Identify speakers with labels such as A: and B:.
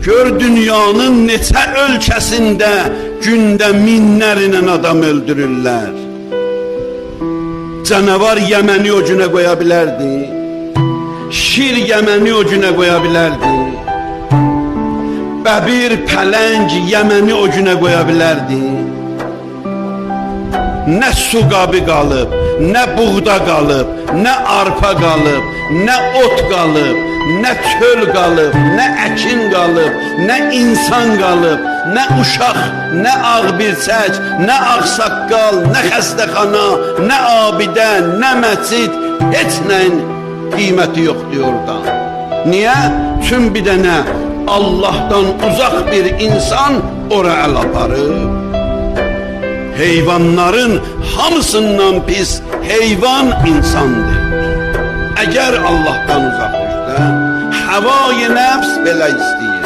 A: Gör dünyanın neçə ölkəsində gündə minlərlə adam öldürürlər. Canavar Yəməni o günə qoya bilərdi. Şir Yəməni o günə qoya bilərdi. Bəbir, pələng Yəməni o günə qoya bilərdi. Nə su qabı qalıb, nə buğda qalıb, nə arpa qalıb, nə ot qalıb, nə çöl qalıb, nə əkin qalıb, nə insan qalıb, nə uşaq, nə ağbirçək, nə ağsaqqal, nə xəstəxana, nə abidə, nə məscid, heç nəyin qiyməti yoxdur orada. Niyə? Çünki bir dənə Allahdan uzaq bir insan ora əl aparıb. Heyvanların hamısından pis heyvan insandır. Əgər Allahdan uzaq düşsə, havayı nəfs belə istəyir.